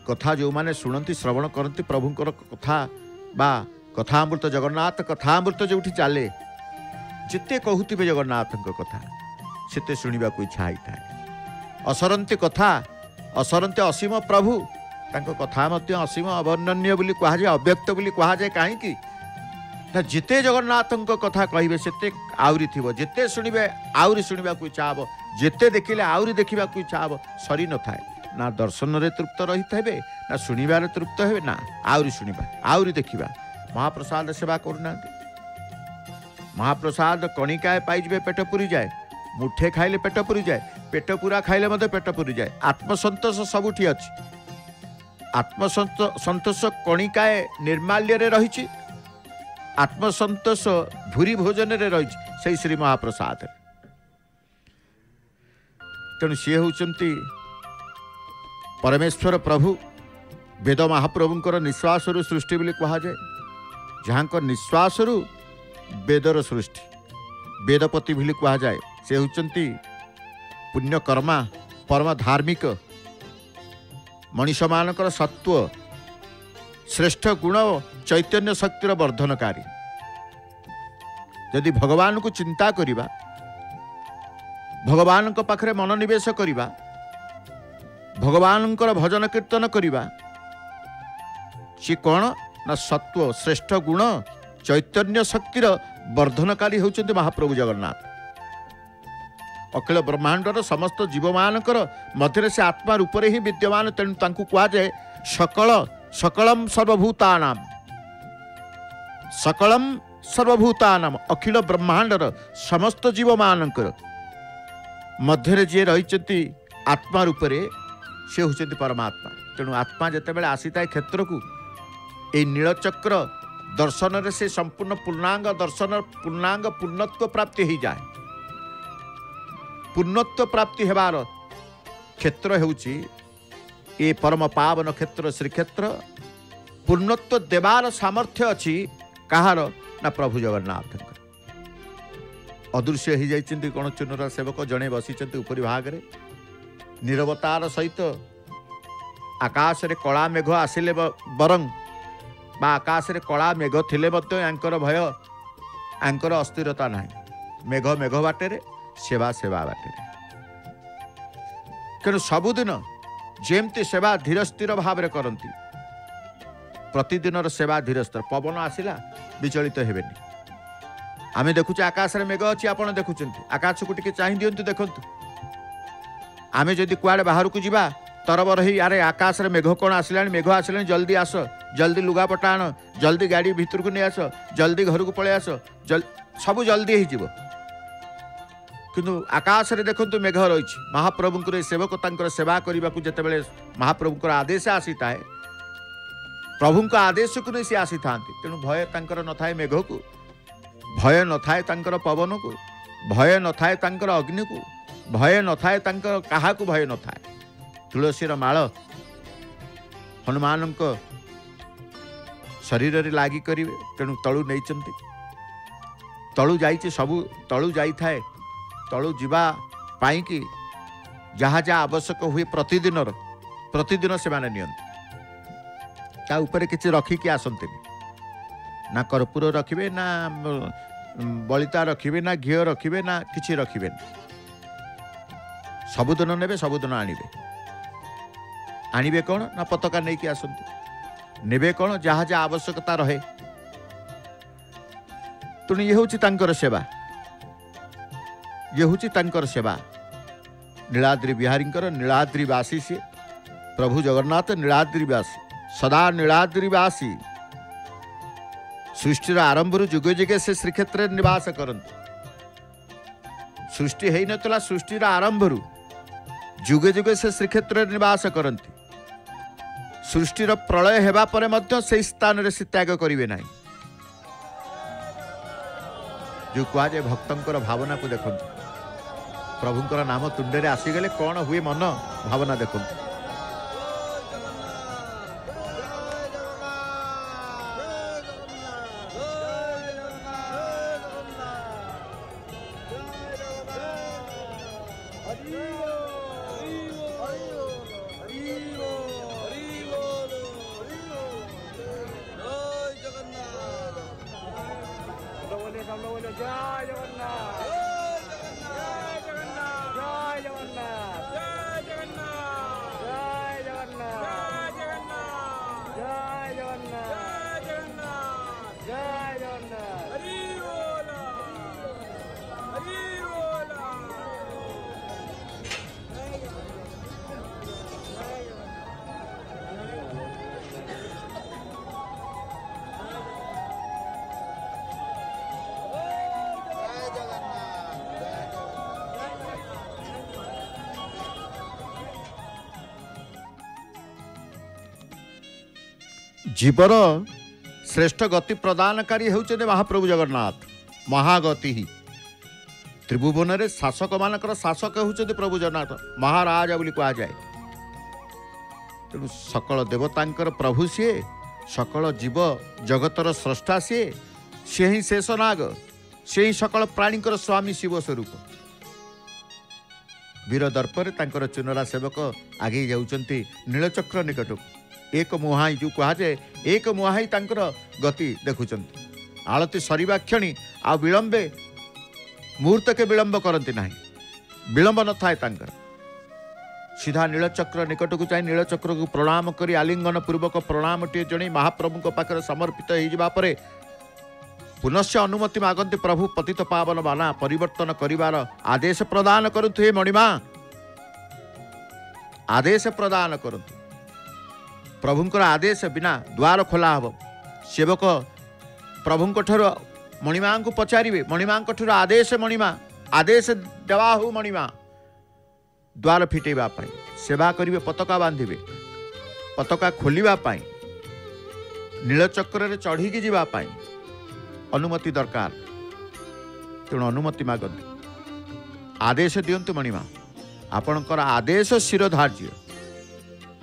कथा जो माने शुणती श्रवण करती प्रभुंकर कथा बा कथामृत जगन्नाथ कथामृत जो चले जिते कहूथिबे जगन्नाथ कथा सेते शुणा इच्छा होता है असरंती कथा असरंती असीम प्रभु तांको कथा मध्य असीम अवर्णनीय बोली कहा जाए अव्यक्त बोली कहा जाए कहीं ना जिते जगन्नाथ कथा कहे से आउरी थी जिते शुणे आउरी शुणा इच्छा हे जिते देखिले आउरी देखा इच्छा हे सरी न थाए ना दर्शन रे तृप्त रही थे ना शुणवार तृप्त हे ना आउरी शुणा आउरी देखा महाप्रसाद सेवा करूना महाप्रसाद कणिकाए पाइबे पेट पुरी जाए मुठे खाइले पेट पुरी जाए पेट पूरा खाइले मते पेट पुरी जाए आत्मसंतोष सबुठी अच्छी आत्मसंतोष कणिकाए निर्माल्य रे रही आत्मसंतोष भूरी भोजन रे रही से श्री महाप्रसाद तेणु सी होचंती परमेश्वर प्रभु वेद महाप्रभुंकर निश्वास सृष्टि बोली कहा जाए जहाँ निश्वास वेदर सृष्टि वेदपति भी कह जाए से होती पुण्यकर्मा परम धार्मिक मनीष मानकर सत्व श्रेष्ठ गुण चैतन्य शक्तिर वर्धनकारी। यदि भगवान को चिंता करिबा भगवान को पाखरे मनोनिवेश करिबा भगवान भजन कीर्तन करिबा सी कौन ना सत्व श्रेष्ठ गुण चैतन्य शक्तिर वर्धनकारी होउचंती महाप्रभु जगन्नाथ। अखिल ब्रह्मांडर समस्त जीव मानकर मध्य से आत्मा रूप ही विद्यमान तेणु तांकु कहा जाए सकल सकलम सर्वभूतानाम सकलम सर्वभूतानाम अखिल ब्रह्मांडर समस्त जीव मानकर मध्य जी रही आत्मा रूप से होती परमात्मा। तेणु आत्मा जितेबाला आसी था क्षेत्र को ये नीलचक्र दर्शन से संपूर्ण पूर्णांग दर्शन पूर्णांग पूर्णत्व प्राप्ति हो जाए। पूर्णत्व प्राप्ति हेबार क्षेत्र होउची ये परम पावन क्षेत्र श्रीक्षेत्र। पूर्णत्व देवार सामर्थ्य अच्छी कहार ना प्रभु जगन्नाथ अदृश्य हो जाइछन्ति कोण चुनर सेवक जड़े बसी उपरी भाग रे नीरवतार सहित आकाश रे कला मेघ आसिले बरंग बा आकाश रे कला मेघ थिले मध्य यांकर भय यांकर अस्थिरता नाही। मेघ मेघ बाटे सेवा सेवा बाटे तेणु सबुदिन जेमती सेवा धीर स्थिर भाव में करती प्रतिदिन सेवा धीर स्थिर पवन आसला विचलित हेबेनी। आमे देखुचे आकाश रे मेघ अच्छी आपण देखुचंती आकाश को टिके चाहि दियंतु देखंतु। आमे जदि कुआडे बाहर को जिबा तरबर ही अरे आकाश रे मेघ कोन आसलानी मेघ आसलानी जल्दी आस जल्दी लुगापटा आन जल्दी गाड़ी भीतर को नहीं आस जल्दी घर को पळे आस सब जल्दी ही जीवो। किंतु आकाश रे देखंतु मेघ रही महाप्रभुंकर सेवक तांकर सेवा करने को जितेबाला महाप्रभुंकर आदेश आसी थाए प्रभुंक आदेश को नहीं सी आसी था तेणु भय तांकर न थाए मेघ को भय न थाए तांकर पवन को भय न थाए तांकर अग्नि को भय न थाए तांकर काहा को भय न थाए। तुलसीर माळ हनुमान शरीर रे लागी करिवे तेणु तळु नैचंती तळु जाइछि सबु तळु जाई थाए तलु जीवा पाई कि जहाँ जहाँ आवश्यक हुए प्रतिदिन से माने नियंती ता ऊपर किसी रखिकी आसंती ना कर्पूर रखिबे ना बलिता रखिबे ना घी रखिबे ना किसी रखिबे सबुदिन नेबे सबुदिन आनिबे कौन ना पताका नहीं कि आसंती नेबे कौन जहाँ जहाँ आवश्यकता रहे। तेणु ये हूँ तांकर सेवा ये हूँ तांकर सेवा। नीलाद्रि बिहारी नीलाद्रिवासी से प्रभु जगन्नाथ नीलाद्रिवासी सदा नीलाद्रिवासी सृष्टिर आरंभ जुगे जुगे से श्रीक्षेत्र निवास करते सृष्टि है नतला सृष्टिर आरंभ जुगे जुगे से श्रीक्षेत्र निवास करते सृष्टिर प्रलय हेबा परे मध्य से स्थान रे से त्याग करिवे नाही। जो कह जाए भक्तंकर भावना को देखते प्रभुंकर नाम तुंडे आसीगले कौन हुए मन भावना देखते। जीवर श्रेष्ठ गति प्रदानकारी होउछन्ते महाप्रभु जगन्नाथ महागति ही त्रिभुवन रे शासक मानकर शासक होउछन्ते प्रभु जगन्नाथ महाराजा बोली कहा जाए। तेणु सकल देवतांकर प्रभु सी सकल जीव जगतर स्रष्टा सी ही शेषनाग से ही सकल प्राणीकर स्वामी शिव स्वरूप वीर दर्पर तांकर चुनरा सेवक आगे जाउचंती नीलचक्र निकट एक मुहाई जो कहुए एक मुहाई तांकर गति देखुचंती आलती सरीबा क्षणी आ विलंबे मुहूर्त के विलंब करती ना विलंब न थाए तांकर सीधा नीलचक्र निकट को चाहे नीलचक्र को प्रणाम करी आलिंगन पूर्वक प्रणाम टे जणे महाप्रभु पाखे समर्पित हो पुनश्च अनुमति मागंती प्रभु पतित पावन बाना परिवर्तन करिवार आदेश प्रदान करतु हे मणिमा आदेश प्रदान करतु प्रभुंकर आदेश बिना द्वार खोला हब सेवक प्रभुंक ठर मणिमा को पचारे मणिमा ठर आदेश मणिमा आदेश देवा हो मणिमा द्वार फिटेबा पाई सेवा करिवे पताका बांधिबे पताका खोलिबा पाई नीलचक्र रे चढ़ी जीवा पाई अनुमति दरकार तेणु अनुमति मागंती आदेश दियंतु मणिमा आपणकर आदेश शिरोधार्य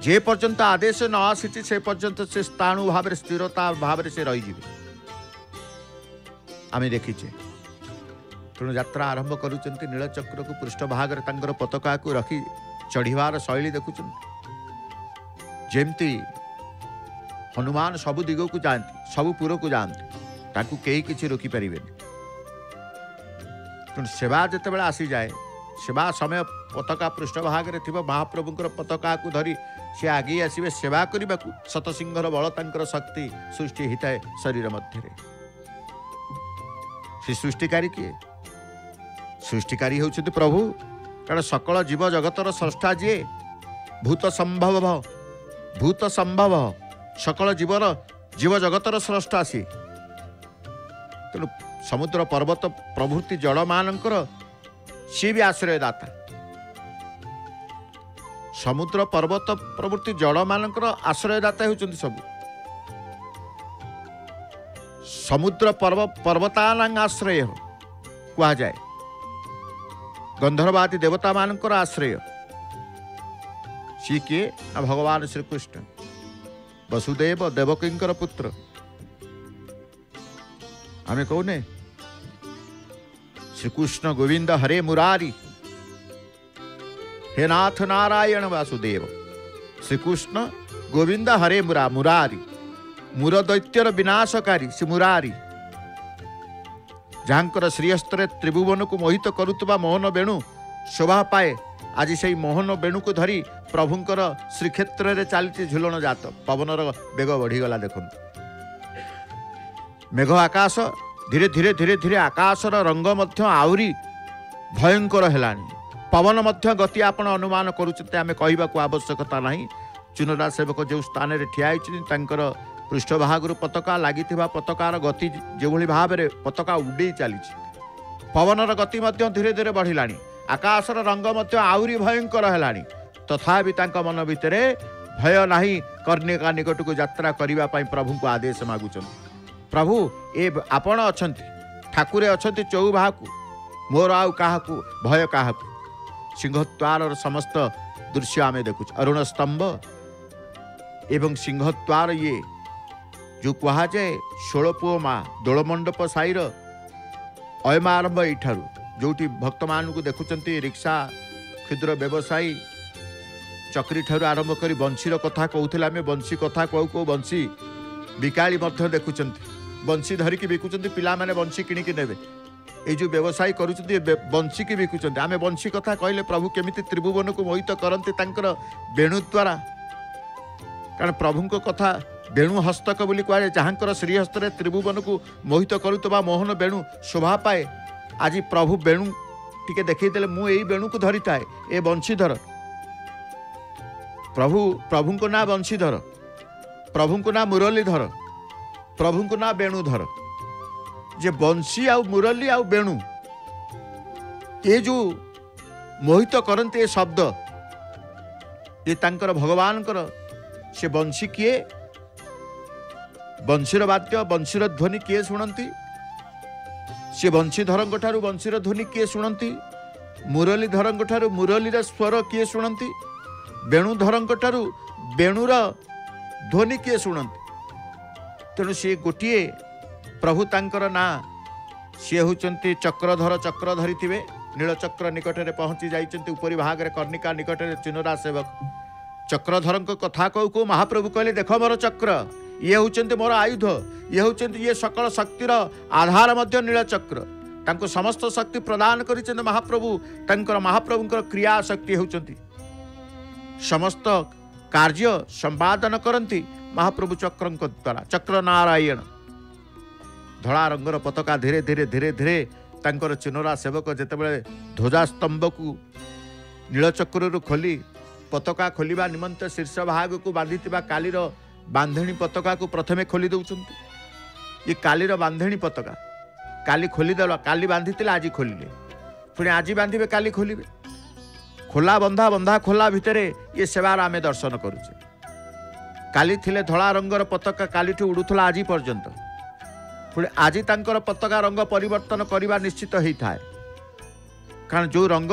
जे पर्यंत आदेश न आसी से पर्यंत से स्थाणु भाव स्थिरता भाव से रही आम देखीचे तेणु यात्रा आरंभ करुचंती नीलचक्र को पृष्ठभाग पताका को रखी चढ़ीवार शैली देखुं जेमती हनुमान सबु दिग को जाती सबु पुर को जाती ताकू कई किसी रोकी पारे तेणु सेवा जिते बड़े आसी जाए सेवा समय पताका पृष्ठभाग में थी महाप्रभुंर पताका को धरी सी आगे आसवे सेवा करने को शतसिंहर बल तांकर शक्ति सृष्टि होता है शरीर मध्य से सृष्टिकारी किए सृष्टिकारी होउछन्ति प्रभु कारण सकल जीव जगतर स्रष्टा जी भूत संभव सकल जीव जगतर स्रष्टा सी तेणु समुद्र पर्वत प्रभृति जड़ मानकर सी भी आश्रयदाता समुद्र पर्वत प्रभृति जड़ मानकर आश्रयदाता होउछन्ति सब समुद्र पर्वतानां आश्रय कहा जाए गंधर्वादि देवता मानकर आश्रय सी किए भगवान श्रीकृष्ण वसुदेव देवकींकर पुत्र आमे कौने श्रीकृष्ण गोविंद हरे मुरारी हे नाथ नारायण वासुदेव श्रीकृष्ण गोविंद हरे मुरारी मुर दैत्यर विनाशकारी श्री मुरारी जहाँकर श्रीहस्तर त्रिभुवन को मोहित करुवा मोहन वेणु शोभा पाए आज से मोहन वेणु को धरी प्रभुंकर श्रीक्षेत्र में चलती झुलन जात पवनर बेग बढ़ीगला देखु मेघ आकाश धीरे धीरे धीरे धीरे आकाशर रंग मध्य आउरी भयंकर हेलानी पवन मध्य गति आपण अनुमान करुचते आमे कहबाकू आवश्यकता नहीं चुनरा सेवक जो स्थान में ठिया होकर पृष्ठभाग पताका लगी पताकार गति जो भाव में पताका उड़े चली पवनर गति धीरे धीरे बढ़ला आकाशर रंग आउरी भयंकर है तथापि मन भितर भय नाही कर्णिका निकट को यात्रा करने प्रभु को आदेश मागुचन प्रभु ए आपण अछंती ठाकुरे अछंती चौबाहू मोर आउ काहाकू भय काहाकू सिंहद्वार समस्त दृश्य आमे देखु अरुण स्तंभ एवं सिंहद्वार ये जो कहा जाए 16 पुओ माँ दोलमंडप साईर अयमा आरंभ यू जो भक्त मान को देखुंत रिक्शा क्षुद्र व्यवसायी चक्री ठार आरंभ कर बंशीर कथा कहूला आम बंशी कथा कहू कहू बंशी बिकाली देखुं बंशी धरिकी बिकुंट पिला माने बंशी किणिकी नेबे ये जो व्यवसायी करुँच बंशी की बिकुंट आम बंशी कथा कहले प्रभु केमिति त्रिभुवन को मोहित करते वेणु द्वारा कारण प्रभु कथा वेणु हस्तक बोली कहुए जहाँकर श्रीहस्त त्रिभुवन को मोहित करुवा मोहन वेणु शोभा पाए आज प्रभु वेणु टिके देखते मु यही वेणु को धरी थाए ए बंशीधर प्रभु को ना बंशीधर प्रभु को ना मुरलीधर प्रभु को ना वेणुधर जे बंशी आउ मुरली आउ वेणु ये जो मोहित करते ये शब्द ये तांकर भगवान से बंशी किए बंशीर वाद्य बंशीर ध्वनि किए शुणती सी बंशीधर बंशीर ध्वनि किए शुणती मुरलीधर मुरलीर स्वर किए शुणती वेणुधर वेणुर ध्वनि किए शुणती तेणु सी गोटे प्रभु तांकर ना सी होचंती चक्रधर चक्र धरी थे नीलचक्र निकट में पहुंची जाइंट उपरी भाग में कर्णिका निकट में चुनरा सेवक चक्रधर कथा कहू कहू महाप्रभु कहले देख मोर चक्र ये होचंती मोर आयुध ये होचंती ये सकल शक्तिर आधार मध्य नीलचक्र तांको समस्त शक्ति प्रदान करिसेंत महाप्रभु तांकर महाप्रभुंकर क्रिया शक्ति होचंती समस्त कार्य संपादन करती महाप्रभु चक्र द्वारा चक्र नारायण धड़ा रंगर पताका धीरे धीरे धीरे धीरे तांकर चुनरा सेवक जेतेबेले ध्वजा स्तंभ को नीलचक्र खोली पताका खोलिबा निमंत शीर्ष भाग को बांधी कालीर बांधणी पताका को प्रथमे खोली दउचंती ये कालीर बांधणी पताका काली खोलीदेला काली बांधी आज खोलिले पुणी आज बांधे काली खोलिबे खोला बंधा बंधा खोला भितरे ये सेवार आमे दर्शन करुचे काली थिले धड़ा रंगर पताका काली उड़ूला आज पर्यंत पुणी आज तांकर पताका रंग परिवर्तन करवा निश्चित होता है कारण जो रंग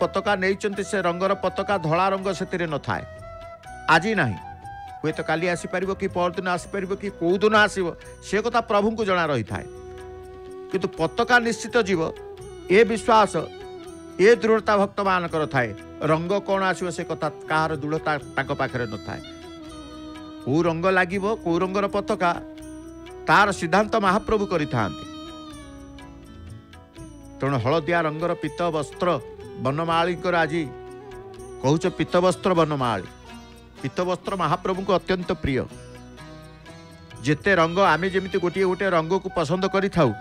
पताका नहीं से रंगर पताका धड़ा रंग से न थाए आज ना हुए तो काली आसीपर कि परदिन आसीपर कि कौ दिन आसो से कथा प्रभु को जना रही है किंतु पताका निश्चित जीव ए विश्वास ए दृढ़ता भक्त मानकर थाए रंग कौन आसो से कथा कहार दृढ़ता पाखे न थाए कौ रंग लगे कौ रंगर पताका तार सिद्धांत महाप्रभु करि थांते तेणु हलदिया रंगर पीत वस्त्र वनमाली आज कहूच पीत वस्त्र वनमाली पीत वस्त्र महाप्रभु को अत्यंत प्रिय जेते रंग आमे जेमिति गोटे गोटे रंग को पसंद करि थाउ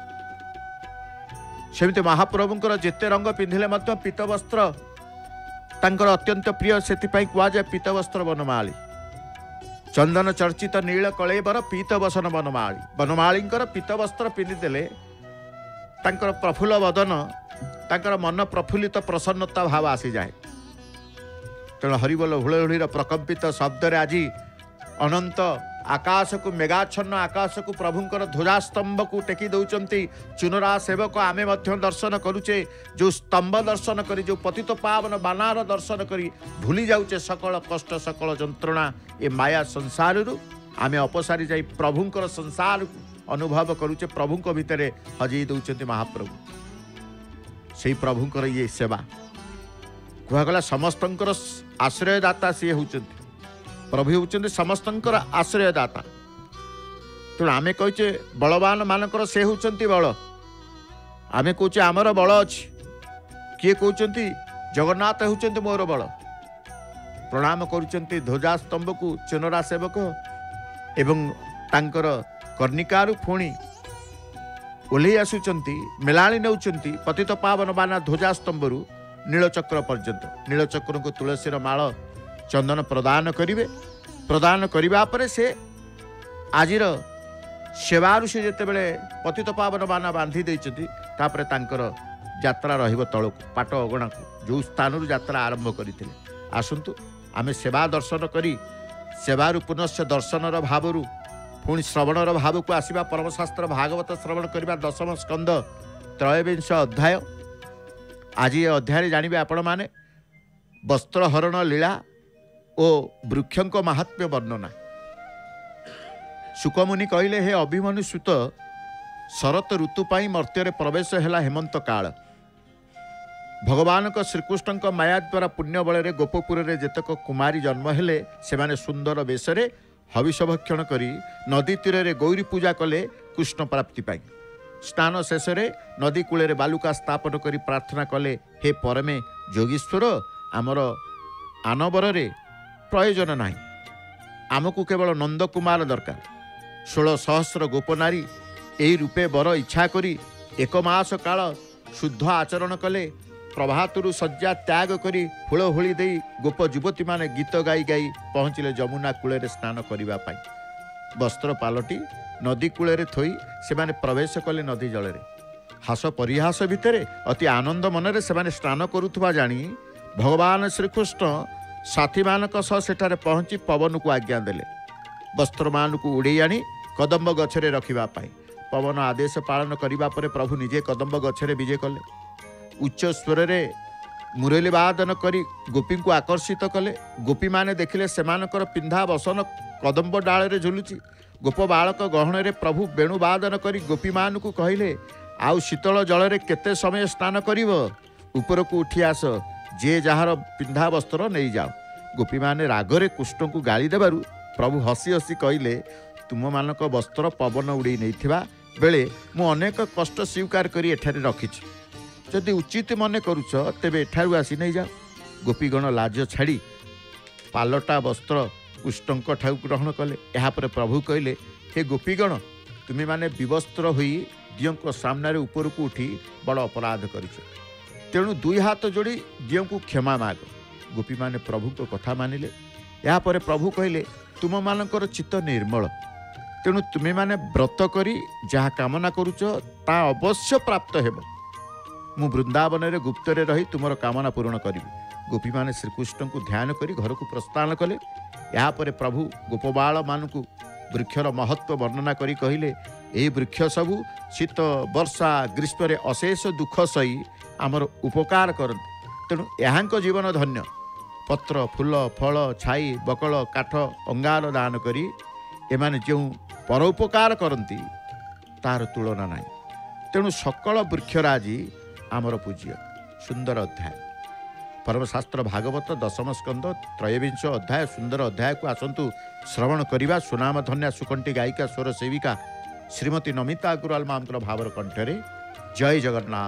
सेमिति महाप्रभुंकर जेते रंग पिंधिले मध्य पीत वस्त्र तांकर अत्यंत प्रिय सेतिपई कुआ जाय पीत वस्त्र वनमाली चंदन चर्चित नील कलेबर पीत बसन वनमाली वनमालींकर पीत वस्त्र पिंधिदेले तांकर प्रफुल्ल वदन तांकर मन प्रफुल्लित प्रसन्नता भाव आसी जाए तेणु हरिबोल हुलहुलीर प्रकम्पित शब्द आज अनंत आकाश को मेघाच्छन्न आकाश को प्रभुंकर ध्वजास्तंभ को टेकी दौरान चुनरा सेवक आमे मध्य दर्शन करुचे जो स्तंभ दर्शन करी जो पतित पावन बानार दर्शन करी भूली जाऊचे सकल कष्ट सकल जंत्रणा ए माया संसार आमे अपसारी जाई प्रभुंकर संसार को अनुभव करुचे प्रभुंक भितर हजई दौरान महाप्रभु से प्रभुंकर ये सेवा कहगला समस्तंकर आश्रयदाता सी होचंती प्रभु होचंती समस्तंकर आश्रयदाता तेणु आमे कहे बलवान मानकर से होचंती बल आमे कहे आमर बल अच्छी किए कहते जगन्नाथ होचंती मोर बल प्रणाम करुचंती ध्वजा स्तंभ को चुनरा सेवक एवं तांकर कर्णिकारु पुणी ओल्हे आसुचंती मेलाणी नौचंती पतित पावन बाना ध्वजा स्तंभरू नीलचक्र पर्यंत नीलचक्र को तुलसीर माल चंदन प्रदान करिवे प्रदान करिबा परे से आजिर सेवारु से जेते बेले पतित पावन बाना बांधी देइचंती तापरे तांकर यात्रा रहिबो तळकु पाट अगणा को जो स्थानरु यात्रा आरंभ करिथिले आसंतु आमे सेवा दर्शन करी सेवारु पुनश्च दर्शनर भावरु पुणी श्रवणर भाव को आसवा परमशास्त्र भागवत श्रवण करने दशम स्कंद त्रयोविंश अध्याय आज ये अध्याय जानवे आपण माने वस्त्रहरण लीला और वृक्षों महात्म्य वर्णना सुकमुनि कहले हे अभिमन्यु सुत शरत ऋतु पाई मर्त्य प्रवेश है हेमंत काल भगवान को श्रीकृष्ण माया द्वारा पुण्य बल गोपपुर में जेतक कुमारी जन्म हेले से माने सुंदर वेशरे हविष भक्षण करी नदी तीर रे गौरी पूजा कले कृष्ण प्राप्ति पाई स्नान शेष नदी कूल बालुका स्थापन करी प्रार्थना कले हे परमे जोगीश्वर आमर आनबर रे प्रयोजन नाही आमको केवल नंद कुमार दरकार 16 सहस्र गोपनारी यही रूपे बर इच्छा करी एक मास काल शुद्ध आचरण कले प्रभातुरु शज्या त्याग करी हुलहुली दे गोप युवती माने गीत गाई गाई पहुँचले जमुना कूल स्नान करने वस्त्र पालटी नदी कूल थोई से माने प्रवेश कले नदी जल हास परिहास भितर अति आनंद मनरे से स्नान करुवा जानी भगवान श्रीकृष्ण साथी मानक सह सेठारे पहुँची पवन को आज्ञा देले वस्त्र मान को उड़े आनी कदम्ब गछरे रखिबा पाई पवन आदेश पालन करने पर प्रभु निजे कदम्ब गछरे विजे कले उच्च स्वर रे मुरली वादन करी गोपी को आकर्षित कले गोपी माने देखिले सेमानकर पिंधा बसन कदम्ब डाल रे झुलुची गोप बालक गहण प्रभु वेणुवादन करी गोपी मान को कहले आउ शीतल जल केते समय स्नान कर ऊपर को उठी आस जे जार पिंधा वस्त्र नहीं जाओ। गोपी माने रागरे कृष्ण को गाली देबारु प्रभु हसी हसी कहले तुम मानक वस्त्र पवन उड़े नहीं बेले मु अनेक कष्ट स्वीकार करी एठारे रखिछि जदि उचित मन करुछ तेबे एठारु आसी नहीं जाओ। गोपीगण लाज छाड़ी पालटा वस्त्र कृष्ण ठाऊ ग्रहण कले। यापर प्रभु कहले हे गोपीगण तुम्हें माने विवस्त्र हुई दियों सामने ऊपर को उठी बड़ अपराध करिछ तेणु दुई हाथ जोड़ी दियों को क्षमा माग। गोपी माने प्रभु को कथा मानिले। यापर प्रभु कहले तुम मानकर चित्त निर्मल तेणु तुम्हें माने व्रत करी जहाँ कामना करुच ता अवश्य प्राप्त हेब। मु वृंदावन रे गुप्तरे रही तुमर कामना पूर्ण करी। गोपी माने श्रीकृष्ण को ध्यान करी घर को प्रस्थान कले। यापर प्रभु गोपबाल मानू वृक्षर महत्व वर्णना करी कहले ए वृक्ष सबू शीत वर्षा ग्रीष्म रे अशेष दुख सही आमर उपकार करते तेणु यहाँ जीवन धन्य। पत्र फूल फल छाई बकल काठ अंगार दान करी एमाने जो परोपकार करती तार तुलना नहीं। तेणु सकल वृक्षराजी आमर पूज्य। सुंदर अध्याय परमशास्त्र भागवत दशम स्कंद त्रयोविंश अध्याय सुंदर अध्याय को आसतु श्रवण करवा। सुनाम धन्या सुकंठी गायिका स्वर सेविका श्रीमती नमिता अग्रवाल मां भावर कंठरे। जय जगन्नाथ।